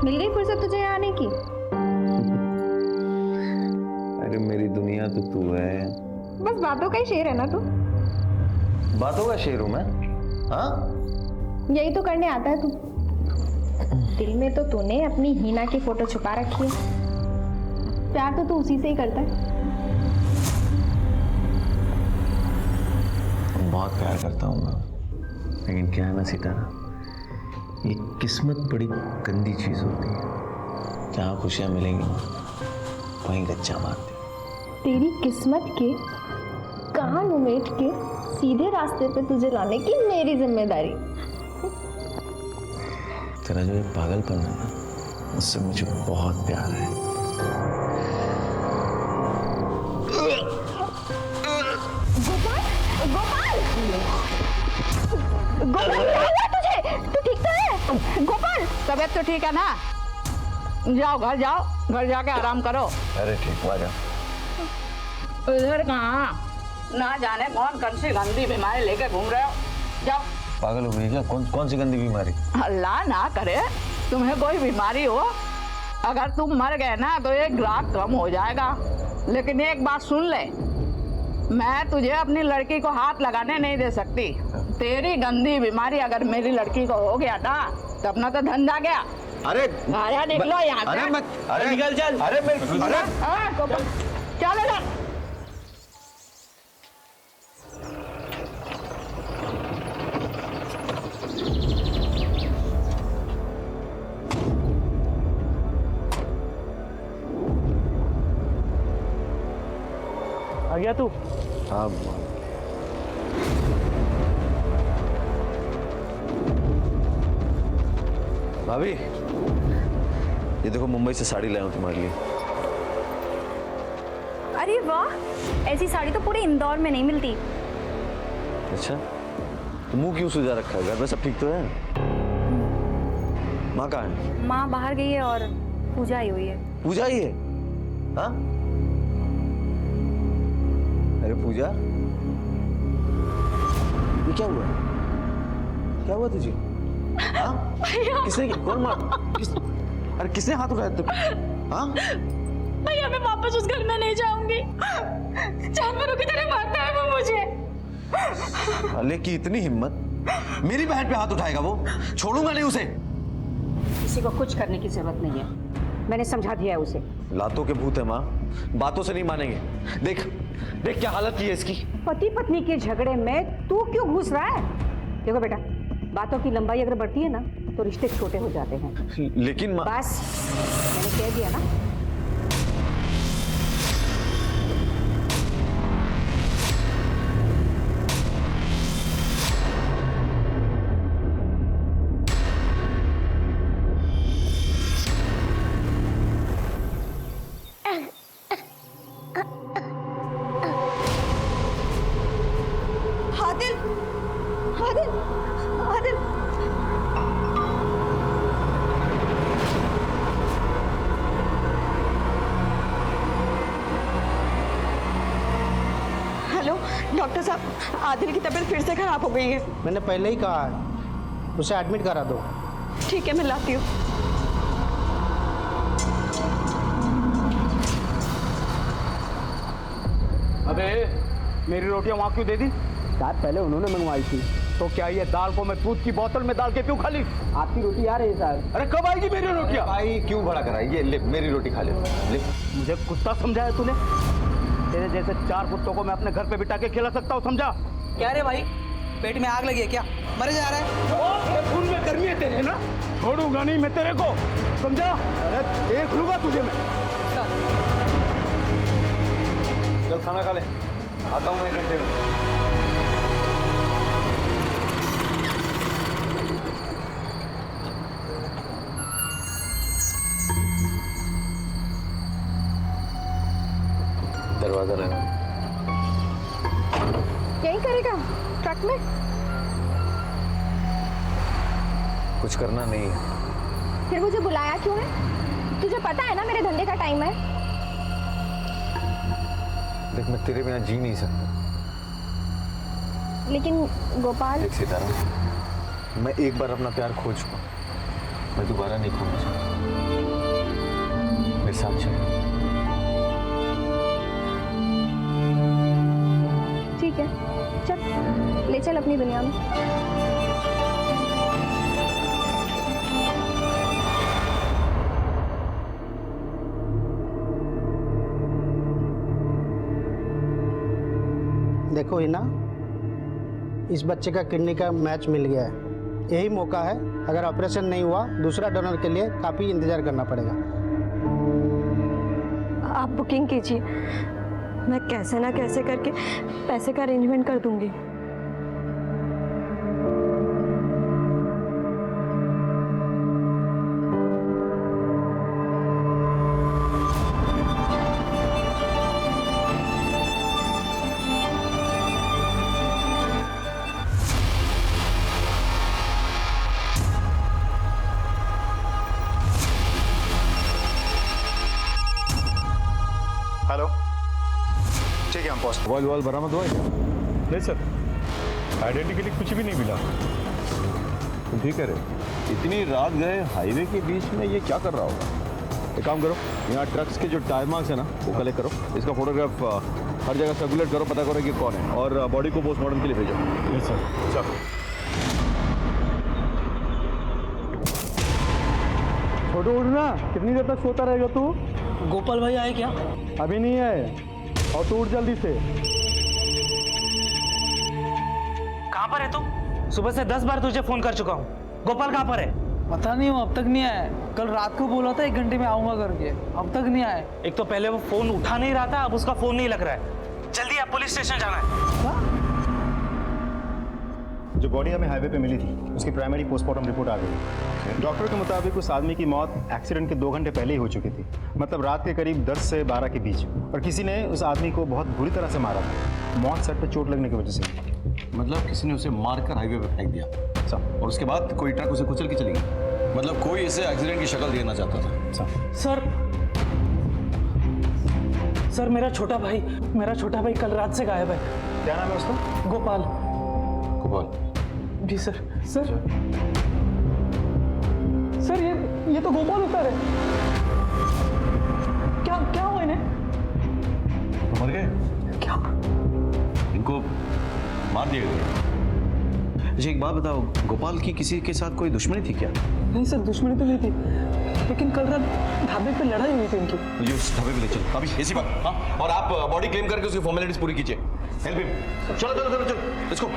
मिल गई फुर्सत तुझे यहाँ आने की? अरे मेरी दुनिया तो तू है। बस बातों का ही शेर है ना तू? बातों का शेर हूं मैं? हाँ, यही तो करने आता है तू। दिल में तो तूने अपनी हीना की फोटो छुपा रखी है। प्यार तो तू उसी से ही करता है। बहुत प्यार करता हूँ मैं, लेकिन क्या है ना सितारा, ये किस्मत बड़ी गंदी चीज होती है। जहाँ खुशियाँ मिलेंगी ना, वहीं गच्चा मारती। तेरी किस्मत के कान उमेट के सीधे रास्ते पे तुझे लाने की मेरी जिम्मेदारी। तेरा जो ये पागलपन है ना, उससे मुझे बहुत प्यार है। गोपाल, गोपाल, गोपाल क्या हुआ तुझे? तू ठीक तो है? गोपाल, तबीयत तो ठीक है ना? जाओ, घर जाके आराम करो। अरे ठीक हुआ जा। इधर कहाँ? ना जाने कौन सी गंदी बीमारी लेके घूम रहे हो। जाओ। पागल हो गई क्या? कौन सी गंदी बीमारी? अल्लाह ना करे तुम्हें कोई बीमारी हो। अगर तुम मर गए ना तो एक ग्राहक कम हो जाएगा। लेकिन एक बात सुन ले, मैं तुझे अपनी लड़की को हाथ लगाने नहीं दे सकती। तेरी गंदी बीमारी अगर मेरी लड़की को हो गया ना तो अपना तो धंधा गया। अरे आया निकलो यहाँ से। अरे मत, अरे निकल चल। अरे मेरे, अरे चलो ना। आ गया तू? हाँ भाभी, ये देखो मुंबई से साड़ी लाया हूँ तुम्हारे लिए। अरे वाह, ऐसी साड़ी तो पूरे इंदौर में नहीं मिलती। अच्छा, तो मुंह क्यों सुजा रखा है? घर में सब ठीक तो है? माँ कहाँ है? माँ बाहर गई है और पूजा आई हुई है। पूजा ही है? हाँ? अरे पूजा, ये क्या हुआ? क्या हुआ तुझे? हाँ? किसने, कौन मार? अरे किसने हाथ उठाया तुम? हाँ? भैया मैं वापस उस घर में नहीं जाऊंगी। जानवरों की तरह मारता है वो मुझे। अले की इतनी हिम्मत, मेरी बहन पे हाथ उठाएगा वो? छोड़ूंगा नहीं उसे। किसी को कुछ करने की जरूरत नहीं है, मैंने समझा दिया है उसे। लातों के भूत है माँ, बातों से नहीं मानेंगे। देख देख क्या हालत की है इसकी। पति पत्नी के झगड़े में तू क्यों घुस रहा है? देखो बेटा, बातों की लंबाई अगर बढ़ती है ना तो रिश्ते छोटे हो जाते हैं। लेकिन माँ, बस मैंने कह दिया ना। आदिल, आदिल, आदिल। हेलो डॉक्टर साहब, आदिल की तबीयत फिर से खराब हो गई है। मैंने पहले ही कहा है, उसे एडमिट करा दो। ठीक है, मैं लाती हूँ। अबे मेरी रोटियां वहां क्यों दे दी? शायद पहले उन्होंने मंगवाई थी। तो क्या ये दाल को मैं दूध की बोतल में डाल के क्यों खा ली? आपकी रोटी आ रही है साहब। अरे कब आएगी मेरी रोटियां? भाई क्यों बड़ा करा? ये ले मेरी रोटी खा ले। ले। मुझे कुत्ता समझाया तूने? तेरे जैसे 4 कुत्तों को मैं अपने घर पे बिठा के खिला सकता हूँ, समझा? क्या रे भाई, पेट में आग लगी है क्या? मरे जा रहा है? खून में गर्मी है तेरे ना, छोड़ूंगा नहीं मैं तेरे को, समझा? अरे देख लूंगा तुझे मैं। चल खाना खा ले, आता हूँ मैं 1 घंटे में। दरवाजा लगा। यही करेगा ट्रक में? कुछ करना नहीं है। फिर मुझे बुलाया क्यों है? तुझे पता है ना मेरे धंधे का टाइम है। देख मैं तेरे बिना जी नहीं सकता। लेकिन गोपाल, देख सितारा, मैं एक बार अपना प्यार खो चुका, मैं दोबारा नहीं खोना चाहता। मेरे साथ चल। ठीक है, चल ले चल अपनी दुनिया में। देखो हिना, इस बच्चे का किडनी का मैच मिल गया है। यही मौका है, अगर ऑपरेशन नहीं हुआ दूसरा डोनर के लिए काफ़ी इंतज़ार करना पड़ेगा। आप बुकिंग कीजिए, मैं कैसे ना कैसे करके पैसे का अरेंजमेंट कर दूंगी। हेलो, ठीक है हम पहुंच। मोबाइल वॉल बरामद हुआ है क्या? नहीं सर, आइडेंटिकली कुछ भी नहीं मिला। तुम ठीक कह रहे हो? इतनी रात गए हाईवे के बीच में ये क्या कर रहा होगा? एक काम करो, यहाँ ट्रक्स के जो टायर मार्क्स है ना वो कलेक्ट करो, इसका फोटोग्राफ हर जगह सर्कुलेट करो, पता करो कि कौन है, और बॉडी को पोस्टमार्टम के लिए भेजो। Yes sir. चलो। छोटू उठना, कितनी देर तक सोता रहेगा तू? गोपाल भाई आए क्या? अभी नहीं आए, और तू उठ जल्दी से। कहाँ पर है तू? सुबह से 10 बार तुझे फोन कर चुका हूँ। गोपाल कहाँ पर है? पता नहीं, वो अब तक नहीं आया। कल रात को बोला था 1 घंटे में आऊंगा करके, अब तक नहीं आया। एक तो पहले वो फोन उठा नहीं रहा था, अब उसका फोन नहीं लग रहा है। जल्दी आप पुलिस स्टेशन जाना है। जो बॉडी हमें हाईवे पे मिली थी उसकी प्राइमरी पोस्टमार्टम रिपोर्ट आ गई। डॉक्टर के मुताबिक उस आदमी की मौत एक्सीडेंट के 2 घंटे पहले ही हो चुकी थी, मतलब रात के करीब 10 से 12 के बीच, और किसी ने उस आदमी को बहुत बुरी तरह से मारा था। मौत सर पे चोट लगने की वजह से। मतलब किसी ने उसे मारकर हाईवे पे फेंक दिया और उसके बाद कोई ट्रक उसे कुचल के चली गई? मतलब कोई इसे एक्सीडेंट की शक्ल देना चाहता था? सर मेरा छोटा भाई कल रात से गायब है। क्या नाम है उसका? गोपाल। गोपाल? जी सर। सर ये तो गोपाल उतर है। क्या हुआ इन्हें? मर गए? क्या? इनको मार दिया गया? अच्छा एक बात बताओ, गोपाल की किसी के साथ कोई दुश्मनी थी क्या? नहीं सर, दुश्मनी तो नहीं थी, लेकिन कल रात ढाबे पे लड़ाई हुई थी इनकी। मुझे उस ढाबे पे ले चलो अभी, ऐसी बात। हाँ, और आप बॉडी क्लेम करके उसकी फॉर्मेलिटीज पूरी कीजिए। Help him. चलो लेट्स गो।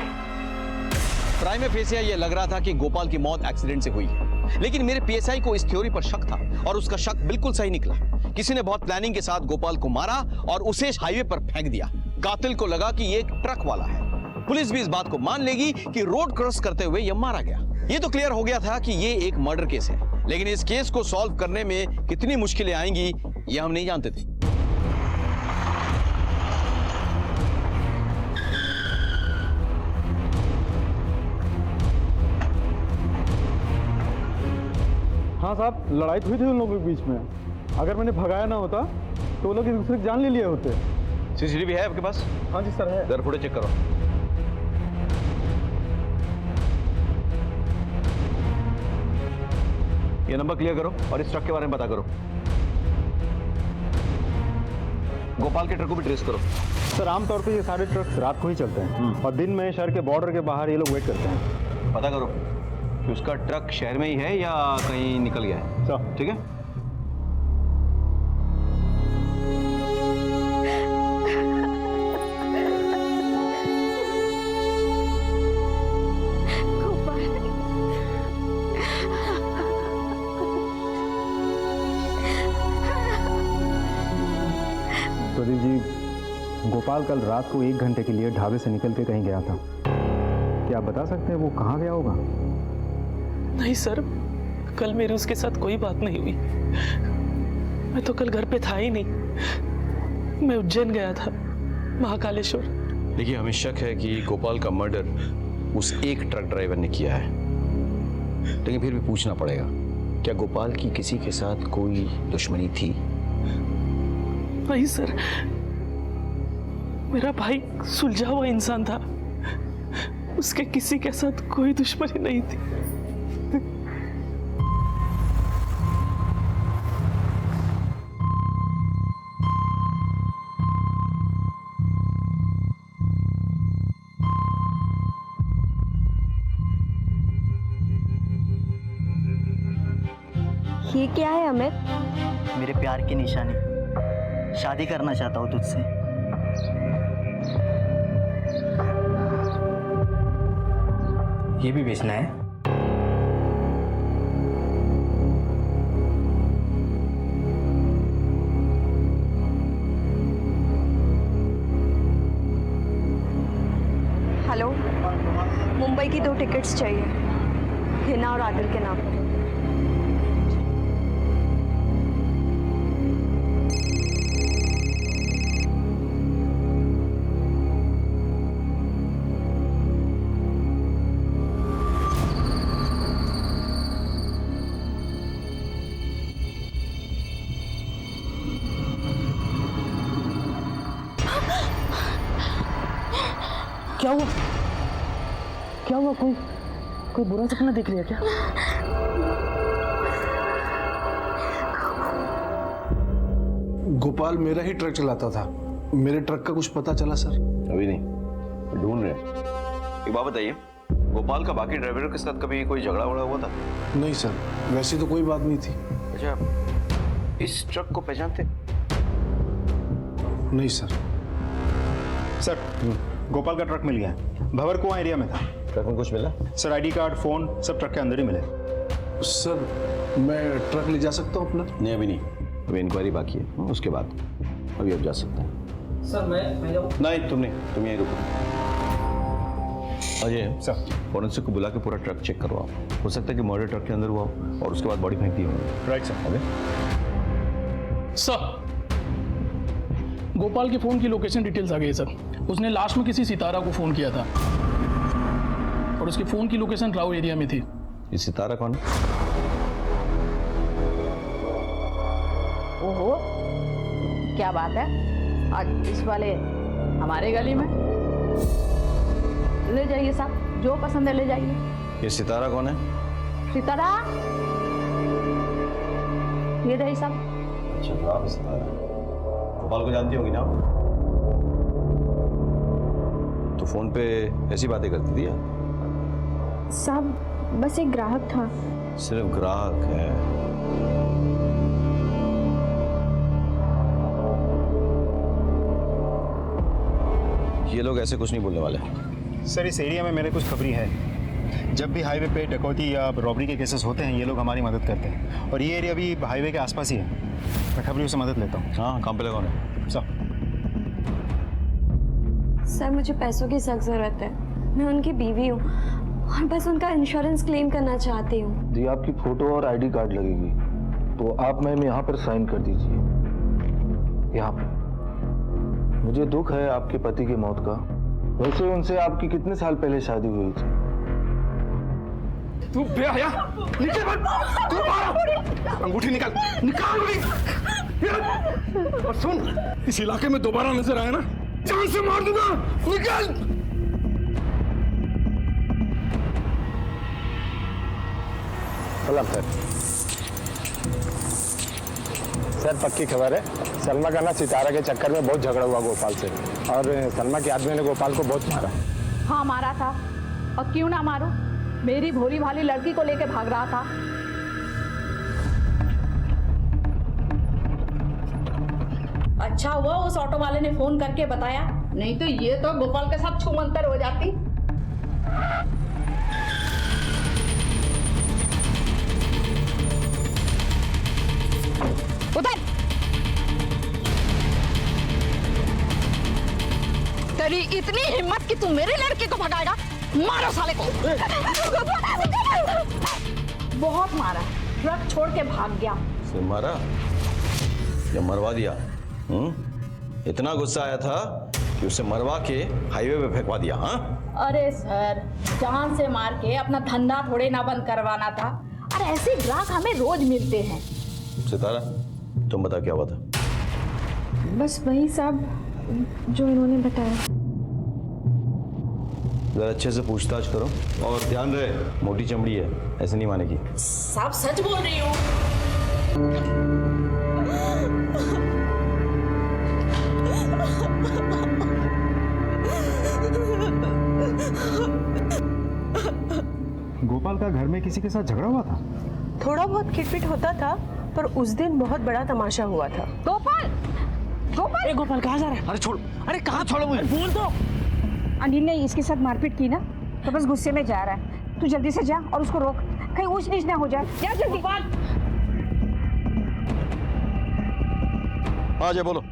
प्राइम फेसिया ये लग रहा था कि गोपाल की मौत एक्सीडेंट से हुई है, लेकिन मेरे पीएसआई को इस थ्योरी पर शक था, और उसका शक बिल्कुल सही निकला। किसी ने बहुत प्लानिंग के साथ गोपाल को मारा और उसे हाईवे पर फेंक दिया। कातिल को लगा कि ये एक ट्रक वाला है। पुलिस भी इस बात को मान लेगी कि रोड क्रॉस करते हुए यह मारा गया। ये तो क्लियर हो गया था कि ये एक मर्डर केस है, लेकिन इस केस को सॉल्व करने में कितनी मुश्किलें आएंगी ये हम नहीं जानते थे। हाँ साहब, लड़ाई हुई थी उन लोगों के बीच में। अगर मैंने भगाया ना होता तो वो लोग एक दूसरे की जान ले लिए होते। सीसीटीवी है आपके पास? हाँ जी सर है। जरा फुटेज चेक करो। ये नंबर क्लियर करो और इस ट्रक के बारे में पता करो। गोपाल के ट्रक को भी ट्रेस करो। सर आमतौर पे ये सारे ट्रक रात को ही चलते हैं, और दिन में शहर के बॉर्डर के बाहर ये लोग वेट करते हैं। पता करो कि उसका ट्रक शहर में ही है या कहीं निकल गया है। सर ठीक है। प्रदीप जी, गोपाल कल रात को 1 घंटे के लिए ढाबे से निकल के कहीं गया था। क्या आप बता सकते हैं वो कहाँ गया होगा? नहीं सर, कल मेरी उसके साथ कोई बात नहीं हुई। मैं तो कल घर पे था ही नहीं, मैं उज्जैन गया था, महाकालेश्वर। देखिए, हमें शक है कि गोपाल का मर्डर उस एक ट्रक ड्राइवर ने किया है, लेकिन फिर भी पूछना पड़ेगा, क्या गोपाल की किसी के साथ कोई दुश्मनी थी? नहीं सर, मेरा भाई सुलझा हुआ इंसान था, उसके किसी के साथ कोई दुश्मनी नहीं थी। ये क्या है अमित? मेरे प्यार की निशानी, शादी करना चाहता हूँ तुझसे। ये भी बेचना है? हेलो, मुंबई की 2 टिकट्स चाहिए, हिना और आदिल के नाम पे। क्या हुआ? क्या हुआ? कोई बुरा सपना देख लिया क्या? गोपाल मेरा ही ट्रक चलाता था, मेरे ट्रक का कुछ पता चला सर? अभी नहीं, ढूंढ रहे हैं। एक बात बताइए, गोपाल का बाकी ड्राइवरों के साथ कभी कोई झगड़ा वगड़ा हुआ था? नहीं सर, वैसी तो कोई बात नहीं थी। अच्छा, इस ट्रक को पहचानते? नहीं सर। सर, गोपाल का ट्रक मिल गया है, भंवर कुआं एरिया में था। ट्रक में कुछ मिला? सर, आईडी कार्ड, फोन सब ट्रक के अंदर ही मिले। सर, मैं ट्रक ले जा सकता हूँ अपना? नहीं, अभी नहीं, अभी इंक्वायरी बाकी है, उसके बाद अभी आप जा सकते हैं। सर मैं जाऊँ? नहीं, तुम यहीं रुको। अजय सर, फॉरेंसिक को बुला के पूरा ट्रक चेक करवाओ। हो सकता है कि मर्डर ट्रक के अंदर हुआ और उसके बाद बॉडी फेंक दी होगी। Right sir. सर, गोपाल के फोन की लोकेशन डिटेल्स आ गई सर। उसने लास्ट में किसी सितारा को फोन किया था और उसके फोन की लोकेशन राव एरिया में थी। ये सितारा कौन है? ओहो, क्या बात है, आज इस वाले हमारे गली में। ले जाइए साहब, जो पसंद है ले जाइए। ये सितारा कौन है? सितारा, ये रही साहब। अच्छा, आप सितारा गोपाल को जानती होगी ना? तो फोन पे ऐसी बातें करती थी? साहब, बस एक ग्राहक था। सिर्फ ग्राहक है? ये लोग ऐसे कुछ नहीं बोलने वाले। सर, इस एरिया में मेरे कुछ खबरी है। जब भी हाईवे पे डकैती या रॉबरी के केसेस होते हैं, ये लोग हमारी मदद करते हैं और ये एरिया भी हाईवे के आसपास ही है। मैं खबरियों से मदद लेता हूँ। हाँ, काम पे लगा है सर, मुझे पैसों की सख्त ज़रूरत है। मैं उनकी बीवी हूँ और बस उनका इंश्योरेंस क्लेम करना चाहती हूँ। जी, आपकी फ़ोटो और आईडी कार्ड लगेगी, तो आप मैम यहाँ पर साइन कर दीजिए। यहाँ पर। मुझे दुख है आपके पति की मौत का। वैसे उनसे आपकी कितने साल पहले शादी हुई थी? तू बेहया, नीचे मत, तू मारा, अंगूठी निकाल, निकाल अंगूठी। और सुन, इस इलाके में दोबारा नजर आया ना, जान से मार दूंगा, निकाल। सर, पक्की खबर है, सलमा का ना सितारा के चक्कर में बहुत झगड़ा हुआ गोपाल से, और सलमा के आदमी ने गोपाल को बहुत मारा। हाँ, मारा था, और क्यों ना मारूं, मेरी भोली भाली लड़की को लेके भाग रहा था। अच्छा हुआ उस ऑटो वाले ने फोन करके बताया, नहीं तो ये तो गोपाल के साथ छूमंतर हो जाती। उधर तेरी इतनी हिम्मत कि तू मेरे लड़के को भगाएगा? मारो साले को। बहुत मारा, ट्रक छोड़ के भाग गया। सिर्फ मारा या मरवा दिया? इतना गुस्सा आया था कि उसे मरवा के हाईवे पे फेंकवा दिया? हाँ, अरे सर, जान से मार के अपना धंधा थोड़े ना बंद करवाना था। अरे ऐसे ग्राहक हमें रोज मिलते हैं। सितारा, तुम बता क्या हुआ था? बस वही साहब जो इन्होंने बताया। जरा अच्छे से पूछताछ करो और ध्यान रहे, मोटी चमड़ी है, ऐसे नहीं मानेगी। साहब सच बोल रही हूँ। गोपाल का घर में किसी के साथ झगड़ा हुआ था? थोड़ा बहुत खिटपिट होता था, पर उस दिन बहुत बड़ा तमाशा हुआ था। गोपाल, गोपाल, गोपाल कहाँ जा रहा है? अरे छोड़, अरे कहाँ छोड़ो मुझे? बोल दो। अनिल ने इसके साथ मारपीट की ना, तो बस गुस्से में जा रहा है। तू जल्दी से जा और उसको रोक, कहीं ऊंच नीच ना हो जाए। जा जल्दी। हाँ जी बोलो।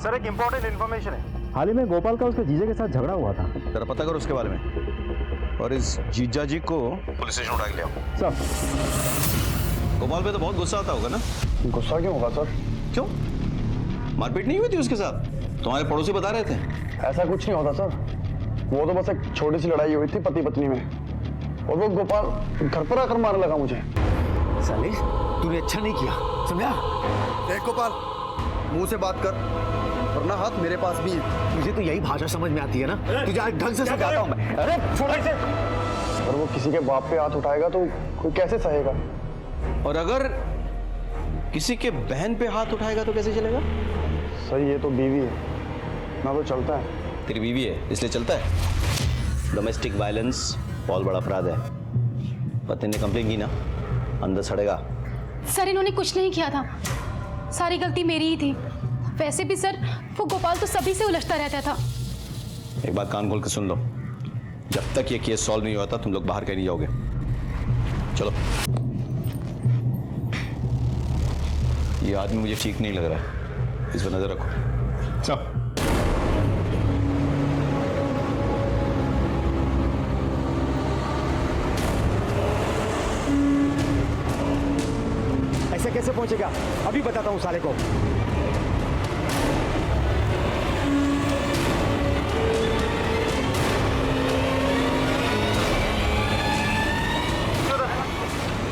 सर एक इम्पोर्टेंट इन्फॉर्मेशन है। हाल ही में गोपाल का उसके जीजे के साथ झगड़ा हुआ था। जरा पता करो उसके बारे में, और इस जीजा जी को पुलिस स्टेशन उठा के ले आओ। सर गोपाल पे तो बहुत गुस्सा आता होगा ना? गुस्सा क्यों होगा सर? क्यों? मारपीट नहीं हुई थी उसके साथ? तुम्हारे पड़ोसी बता रहे थे। ऐसा कुछ नहीं होता सर, वो तो बस एक छोटी सी लड़ाई हुई थी पति पत्नी में, और वो गोपाल घर पर आकर मारने लगा मुझे। साले तूने अच्छा नहीं किया, समझा? देख गोपाल, मुंह से बात कर, वरना हाथ मेरे पास भी है। मुझे तो यही भाषा समझ में आती है ना, तुझे आज ढंग से समझाता हूं मैं। अरे छोड़ इसे। अगर वो किसी के बाप पे हाथ उठाएगा तो कोई कैसे सहेगा? और अगर किसी के बहन पे हाथ उठाएगा तो कैसे चलेगा? सही, ये तो बीवी है ना, तो चलता है। तेरी बीवी है इसलिए चलता है? डोमेस्टिक वायलेंस बहुत बड़ा अपराध है। पति ने कंप्लेन की ना, अंदर सड़ेगा। सर इन्होंने कुछ नहीं किया था, सारी गलती मेरी ही थी। वैसे भी सर वो गोपाल तो सभी से उलझता रहता था। एक बात कान खोल के सुन लो, जब तक ये केस सॉल्व नहीं होता तुम लोग बाहर कहीं नहीं जाओगे। चलो। ये आदमी मुझे ठीक नहीं लग रहा है, इस पर नजर रखो। चल। ऐसे कैसे पहुंचेगा? अभी बताता हूं साले को।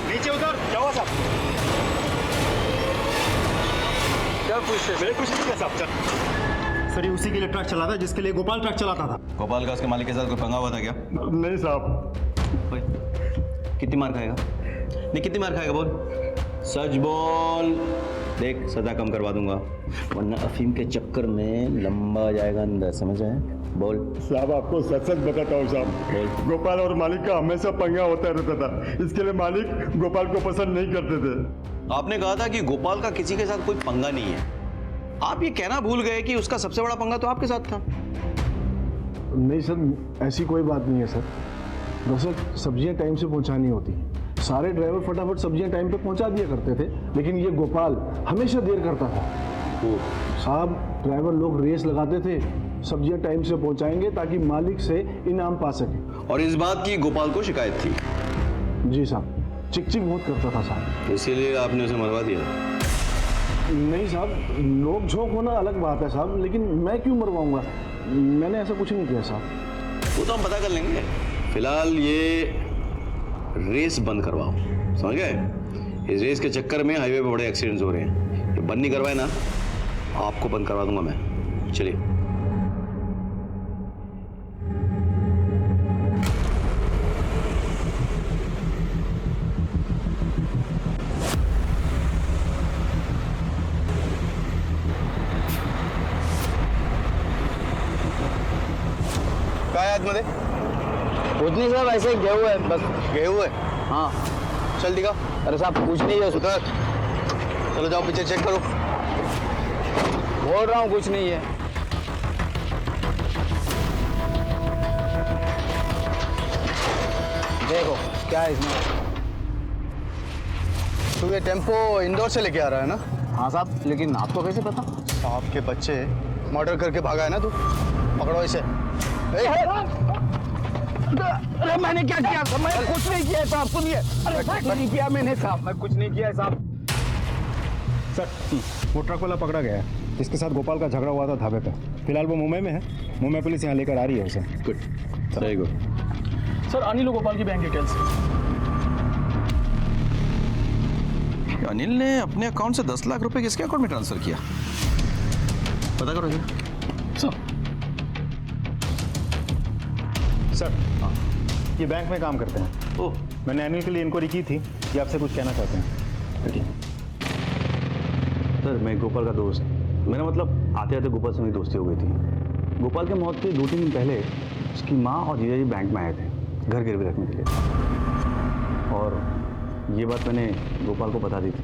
नीचे उतर। क्या हुआ साहब? क्या पूछते? मैंने कुछ नहीं किया साहब। चल। सर ये उसी के लिए ट्रक चलाता है जिसके लिए गोपाल ट्रक चलाता था। गोपाल का उसके मालिक के साथ कोई पंगा हुआ था क्या? नहीं साहब। कितनी मार खाएगा? नहीं कितनी मार खाएगा बोल, सच बोल। देख सजा कम करवा दूंगा, वरना अफीम के चक्कर में लंबा जाएगा अंदर, समझ आए? बोल। साहब आपको सच सच बताता हूँ साहब, गोपाल और मालिक का हमेशा पंगा होता रहता था, इसके लिए मालिक गोपाल को पसंद नहीं करते थे। आपने कहा था कि गोपाल का किसी के साथ कोई पंगा नहीं है, आप ये कहना भूल गए कि उसका सबसे बड़ा पंगा तो आपके साथ था। नहीं सर, ऐसी कोई बात नहीं है सर। दरअसल सब्जियां टाइम से पहुंचानी होती, सारे ड्राइवर फटाफट सब्जियां टाइम पे पहुंचा दिया करते थे, लेकिन ये गोपाल हमेशा देर करता था। साहब ड्राइवर लोग रेस लगाते थे, सब्जियां टाइम से पहुंचाएंगे ताकि मालिक से इनाम पा सके। और इस बात की गोपाल को शिकायत थी? जी साहब, चिक बहुत करता था साहब। इसीलिए आपने उसे मरवा दिया? नहीं साहब, नोक झोंक होना अलग बात है साहब, लेकिन मैं क्यों मरवाऊंगा? मैंने ऐसा कुछ नहीं किया साहब। वो तो हम पता कर लेंगे, फिलहाल ये रेस बंद करवाओ, समझ गए? इस रेस के चक्कर में हाईवे पे बड़े एक्सीडेंट्स हो रहे हैं, ये बंद नहीं करवाए ना, आपको बंद करवा दूंगा मैं। चलिए। काय आतमध्ये? कुछ नहीं साहब, ऐसे गए हुए हैं बस। गए हुए? हाँ। चल दिखा। अरे साहब कुछ नहीं है उसका। चलो जाओ पीछे चेक करो। बोल रहा हूँ कुछ नहीं है। देखो क्या है इसमें। तो ये टेम्पो इंदौर से लेके आ रहा है ना? हाँ साहब, लेकिन आपको कैसे पता? आपके बच्चे मर्डर करके भागा है ना, तू पकड़ो इसे। अरे मैंने क्या किया? मैं कुछ नहीं किया साहब, सुनिए। अरे कुछ नहीं किया मैंने साहब, मैं कुछ नहीं किया साहब। सर वो ट्रक वाला पकड़ा गया है, जिसके साथ गोपाल का झगड़ा हुआ था ढाबे पे। फिलहाल वो मुंबई में है, मुंबई पुलिस यहाँ लेकर आ रही है उसे। Good, very good. Sir Anil और गोपाल की बैंक डिटेल्स। अनिल ने अपने अकाउंट से 10 लाख रुपए किसके अकाउंट में ट्रांसफर किया? पता करो सर। ये बैंक में काम करते हैं। ओह, मैंने अनिल के लिए इंक्वायरी की थी, ये आपसे कुछ कहना चाहते हैं। सर मैं गोपाल का दोस्त, मेरा मतलब आते आते गोपाल से मेरी दोस्ती हो गई थी। गोपाल के मौत के 2-3 दिन पहले उसकी माँ और जीजा जी बैंक में आए थे घर गिरवी रखने के लिए, और ये बात मैंने गोपाल को बता दी थी।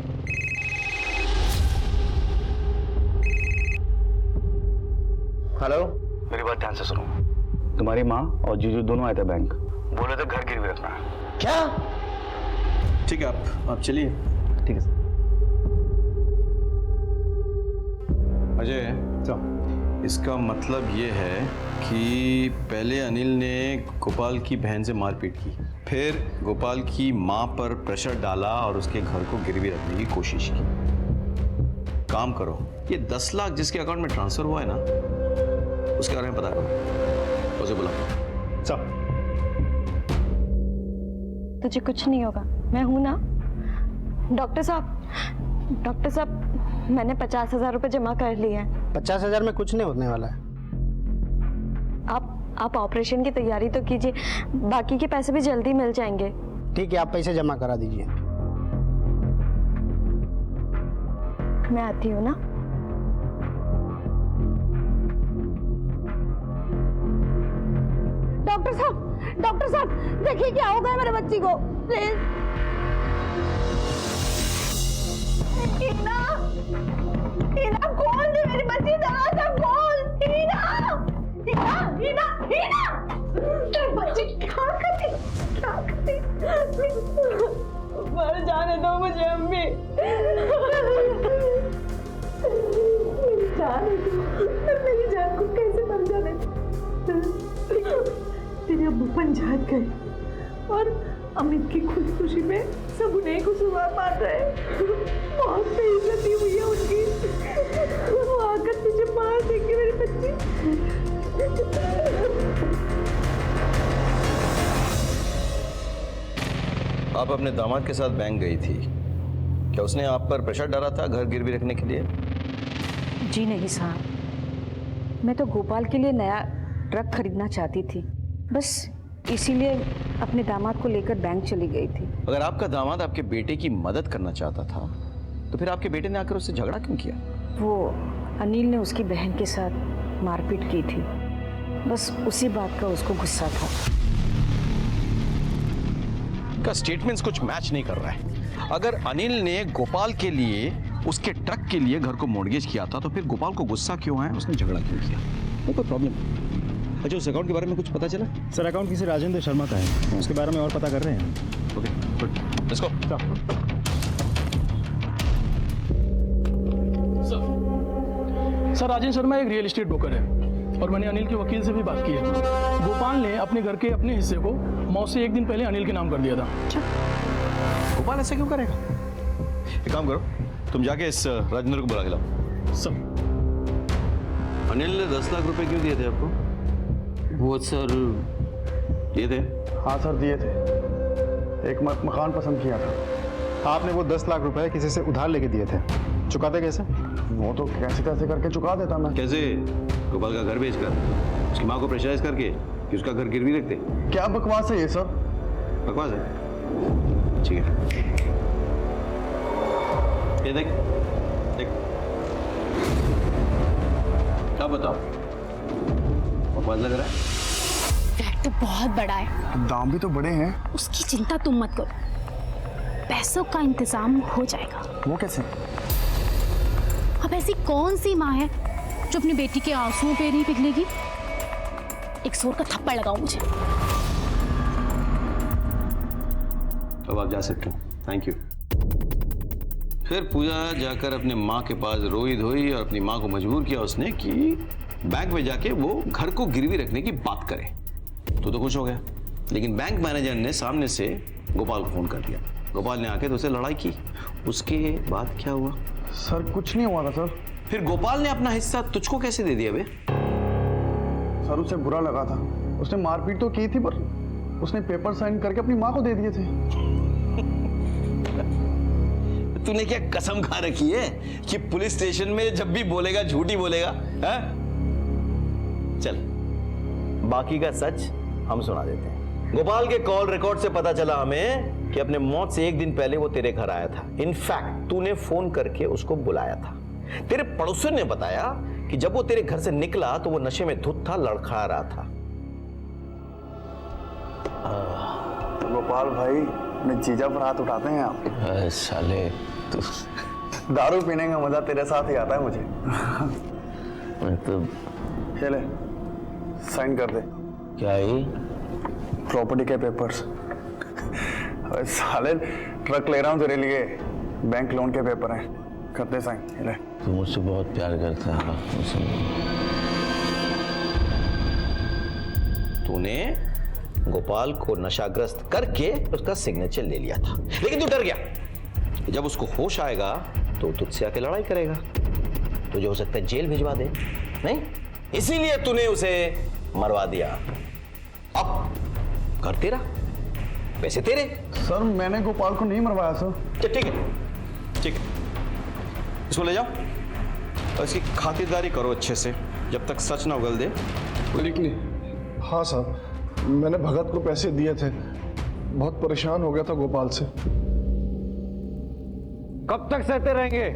हेलो, मेरी बात ध्यान से सुनो। तुम्हारी माँ और जीजू दोनों आए थे बैंक, बोले थे घर गिरवी रखना है। क्या? ठीक है, आप चलिए। ठीक है अजय, इसका मतलब ये है कि पहले अनिल ने गोपाल की बहन से मारपीट की, फिर गोपाल की माँ पर प्रेशर डाला और उसके घर को गिरवी रखने की कोशिश की। काम करो, ये 10 लाख जिसके अकाउंट में ट्रांसफर हुआ है ना, उसके बारे में पता करो, उसे बुलाओ। चल। तुझे कुछ नहीं होगा, मैं हूं ना। डॉक्टर साहब, मैंने 50,000 रुपए जमा कर लिए हैं। 50,000 में कुछ नहीं होने वाला है। आप ऑपरेशन की तैयारी तो कीजिए, बाकी के पैसे भी जल्दी मिल जाएंगे। ठीक है, आप पैसे जमा करा दीजिए। मैं आती हूँ ना। डॉक्टर साहब देखिए क्या हो गया मेरे बच्ची को, प्लीज। हीना खोल दे मेरी बच्ची, दरवाजा खोल। हीना बच्ची क्या करती मर जाने दो मुझे अम्मी, मेरी जान को कैसे मर जाने दो। तेरे अब्बू पंचायत गए और अमित की खुशी में सब उन्हें खुशहाल मार रहे हैं। बहुत बेइज्जती हुई है उनकी, वो आकर तुझे मार देंगे मेरी बच्ची। आप अपने दामाद के साथ बैंक गई थी, क्या उसने आप पर प्रेशर डाला था घर गिरवी रखने के लिए? जी नहीं साहब, मैं तो गोपाल के लिए नया ट्रक खरीदना चाहती थी, बस इसीलिए अपने दामाद को लेकर बैंक चली गई थी। अगर आपका दामाद आपके बेटे की मदद करना चाहता था तो फिर आपके बेटे ने आकर उससे झगड़ा क्यों किया? वो अनिल ने उसकी बहन के साथ मारपीट की थी, बस उसी बात का उसको गुस्सा था। का स्टेटमेंट्स कुछ मैच नहीं कर रहा है। अगर अनिल ने गोपाल के लिए, उसके ट्रक के लिए घर को मॉर्गेज किया था तो फिर गोपाल को गुस्सा क्यों है, उसने झगड़ा क्यों किया? वो कोई प्रॉब्लम? अच्छा, उस अकाउंट के बारे में कुछ पता चला? सर, अकाउंट किसी राजेंद्र शर्मा का है, उसके बारे में और पता कर रहे हैं। Okay, good, let's go. Sir, Rajendra Sharma एक रियल एस्टेट ब्रोकर है और मैंने अनिल के वकील से भी बात की है। गोपाल ने अपने घर के अपने हिस्से को मौत से 1 दिन पहले अनिल के नाम कर दिया था। गोपाल ऐसा क्यों करेगा? एक काम करो, तुम जाके इस राजेंद्र को बुला के लाओ। सर, अनिल ने 10 लाख रुपए क्यों दिए थे आपको? वो सर दिए थे? हाँ सर, दिए थे। एक मकान पसंद किया था। आपने वो 10 लाख रुपए किसी से उधार लेके दिए थे, चुकाते कैसे? वो तो कैसे कैसे करके चुका देता मैं। कैसे? गोपाल का घर बेचकर, उसकी माँ को प्रेशराइज करके कि उसका घर गिरवी रखते। क्या बकवास है ये सर? बकवास है? ठीक है, ये देख देख, क्या बताओ, बकवास लग रहा है? फ्लैट तो बहुत बड़ा है, दाम भी तो बड़े हैं। उसकी चिंता तुम मत करो, पैसों का इंतजाम हो जाएगा। वो कैसे? अब ऐसी कौन सी माँ है जो अपनी बेटी के आंसुओं पे नहीं पिघलेगी? एक जोर का थप्पड़ लगाओ मुझे। अब आप जा सकते हो, थैंक यू। फिर पूजा जाकर अपने माँ के पास रोई धोई और अपनी माँ को मजबूर किया उसने कि बैंक में जाके वो घर को गिरवी रखने की बात करे। तो खुश हो गया, लेकिन बैंक मैनेजर ने सामने से गोपाल को फोन कर दिया। गोपाल ने आके तो उसे लड़ाई की। उसके बाद क्या हुआ? सर, कुछ नहीं हुआ था सर। फिर गोपाल ने अपना हिस्सा तुझको कैसे दे दिया बे? सर, उसे बुरा लगा था, उसने मारपीट तो की थी पर उसने पेपर साइन करके अपनी माँ को दे दिए थे। तूने क्या कसम खा रखी है कि पुलिस स्टेशन में जब भी बोलेगा झूठ ही बोलेगा? है? चल, बाकी का सच हम सुना देते हैं। गोपाल के कॉल रिकॉर्ड से पता चला हमें कि अपने मौत से 1 दिन पहले वो तेरे घर आया था। इनफैक्ट तूने फोन करके उसको बुलाया था। तेरे पड़ोसी ने बताया कि जब वो तेरे घर से निकला तो वो नशे में धुत था, लड़खड़ा रहा था। गोपाल भाई, अपने जीजा पर हाथ उठाते हैं आप? साले तू दारू पीने का मजा तेरे साथ ही आता है मुझे। तो ये ले, साइन कर दे। क्या है? प्रॉपर्टी के पेपर्स। अरे साले, ट्रक ले रहा हूँ तेरे लिए, बैंक लोन के पेपर हैं, कर दे साइन। ये ले। तू मुझसे बहुत प्यार करता है। तूने गोपाल को नशाग्रस्त करके उसका सिग्नेचर ले लिया था, लेकिन तू डर गया। जब उसको होश आएगा तो तुझसे आके लड़ाई करेगा, तुझे हो सकता है जेल भिजवा दे। नहीं, इसीलिए तूने उसे मरवा दिया। अब घर तेरा, पैसे तेरे। सर मैंने गोपाल को नहीं मरवाया सर। ठीक है, ठीक है, इसको ले जाओ और इसकी खातिरदारी करो अच्छे से, जब तक सच ना उगल दे। लिखनी। हाँ सर, मैंने भगत को पैसे दिए थे, बहुत परेशान हो गया था गोपाल से। कब तक सहते रहेंगे?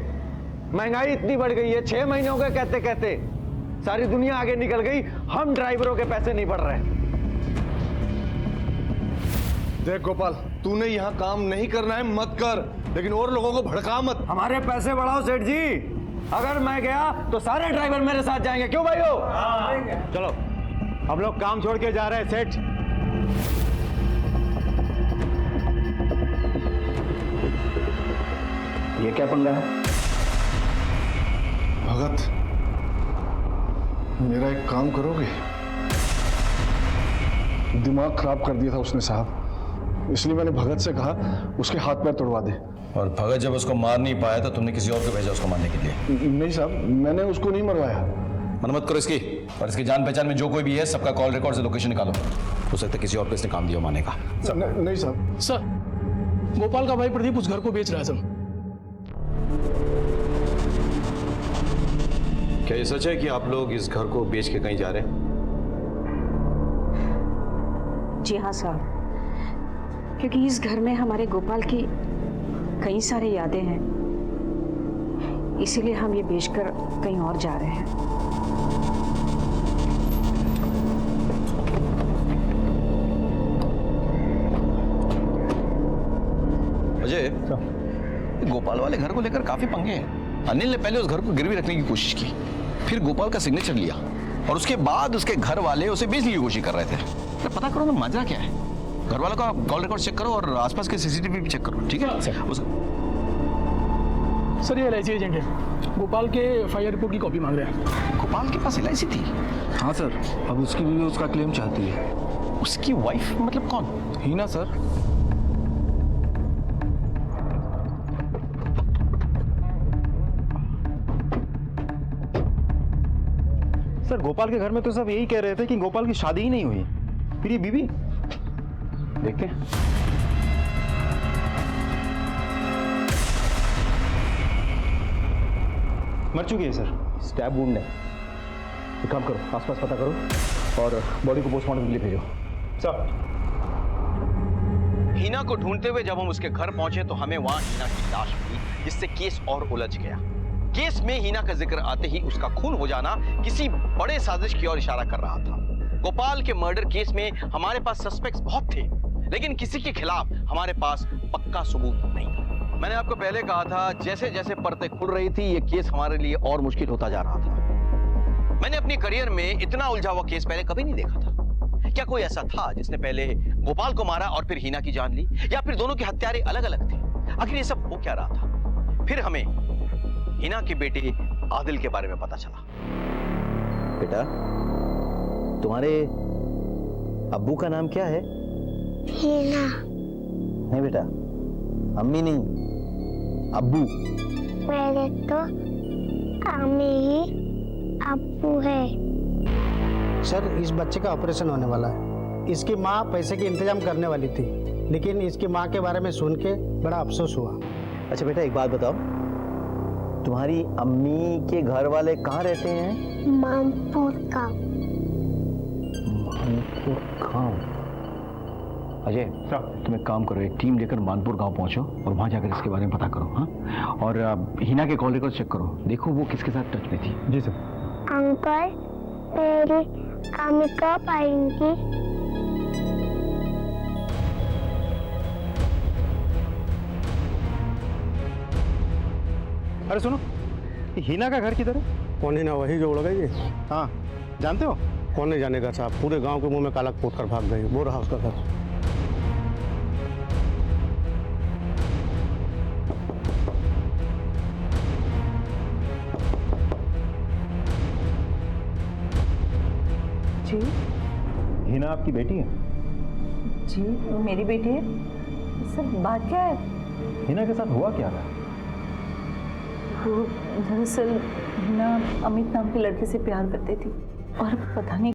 महंगाई इतनी बढ़ गई है, 6 महीने हो गए कहते कहते। सारी दुनिया आगे निकल गई, हम ड्राइवरों के पैसे नहीं बढ़ रहे। देख गोपाल, तूने यहाँ काम नहीं करना है मत कर, लेकिन और लोगों को भड़का मत। हमारे पैसे बढ़ाओ सेठ जी, अगर मैं गया तो सारे ड्राइवर मेरे साथ जाएंगे। क्यों भाइयों? चलो हम लोग काम छोड़ के जा रहे हैं सेठ। ये क्या पंगा है? भगत, मेरा एक काम करोगे? दिमाग खराब कर दिया था उसने साहब, इसलिए मैंने भगत से कहा उसके हाथ पैर तोड़वा दे। और भगत जब उसको मार नहीं पाया तो तुमने किसी और को भेजा उसको मारने के लिए? नहीं साहब, मैंने उसको नहीं मरवाया। मन मत करो इसकी, और इसकी जान पहचान में जो कोई भी है सबका कॉल रिकॉर्ड से लोकेशन निकालो। हो सकता है किसी और को इसने काम दिया मारने का। नहीं साहब। सर, गोपाल का भाई प्रदीप उस घर को बेच रहा है सर। क्या ये सच है कि आप लोग इस घर को बेच के कहीं जा रहे हैं? जी हाँ साहब, क्योंकि इस घर में हमारे गोपाल की कई सारी यादें हैं, इसीलिए हम ये बेचकर कहीं और जा रहे हैं। अजय, गोपाल वाले घर को लेकर काफी पंगे हैं। अनिल ने पहले उस घर को गिरवी रखने की कोशिश की, फिर गोपाल का सिग्नेचर लिया, और उसके बाद उसके घर वाले उसे बेचने की कोशिश कर रहे थे। तो पता करो ना मजा क्या है। घर वालों का कॉल रिकॉर्ड चेक करो और आसपास के सीसीटीवी भी चेक करो, ठीक है? सर ये LIC एजेंट है, गोपाल के FIR रिपोर्ट की कॉपी मांग रहे हैं। गोपाल के पास LIC थी? हाँ सर, अब उसकी बीवी उसका क्लेम चाहती है। उसकी वाइफ मतलब कौन? हीना सर। सर गोपाल के घर में तो सब यही कह रहे थे कि गोपाल की शादी ही नहीं हुई, फिर ये बीवी देखते हैं। मर चुकी है सर, स्टैब वुंड है। एक काम करो, आसपास पता करो और बॉडी को पोस्टमार्टम के लिए भेजो। सर। हीना को ढूंढते हुए जब हम उसके घर पहुंचे तो हमें वहां हीना की लाश मिली, जिससे केस और उलझ गया। केस में हीना का जिक्र आते ही उसका खून हो जाना किसी बड़े साजिश की ओर इशारा कर रहा था। गोपाल के मर्डर केस में हमारे पास सस्पेक्ट्स बहुत थे, लेकिन किसी के खिलाफ हमारे पास पक्का सबूत नहीं था। मैंने आपको पहले कहा था, जैसे जैसे परतें खुल रही थी ये केस हमारे लिए और मुश्किल होता जा रहा था। मैंने अपनी करियर में इतना उलझा हुआ केस पहले कभी नहीं देखा था। क्या कोई ऐसा था जिसने पहले गोपाल को मारा और फिर हीना की जान ली, या फिर दोनों के हत्यारे अलग अलग थे? आखिर ये सब हो क्या रहा था? फिर हमें हीना के बेटे आदिल के बारे में पता चला। बेटा, तुम्हारे अब्बू का नाम क्या है? हीना। नहीं बेटा, अम्मी नहीं, अब्बू। मेरे तो अम्मी ही अब्बू है। सर इस बच्चे का ऑपरेशन होने वाला है। इसकी माँ पैसे के इंतजाम करने वाली थी, लेकिन इसकी माँ के बारे में सुन के बड़ा अफसोस हुआ। अच्छा बेटा एक बात बताओ, तुम्हारी अम्मी के घर वाले कहाँ रहते हैं? मानपुर गाँव। मानपुर गाँव। अजय तुम एक काम करो, एक टीम लेकर मानपुर गांव पहुंचो और वहां जाकर इसके बारे में पता करो। हाँ, और हीना के कॉल रिकॉर्ड चेक करो, देखो वो किसके साथ टच में थी। जी सर। अंकल मेरी अम्मी कब आएंगी? अरे सुनो, ये हिना का घर किधर है? कौन हिना? वही जो उड़ गई है। हाँ, जानते हो? कौन नहीं जानेगा साहब, पूरे गांव के मुंह में काला पोत कर भाग गई। वो रहा उसका घर। जी हिना आपकी बेटी है? जी वो मेरी बेटी है। सर बात क्या है? हिना के साथ हुआ क्या था? वो दरअसल हिना अमित नाम के लड़के से प्यार करती थी और पता नहीं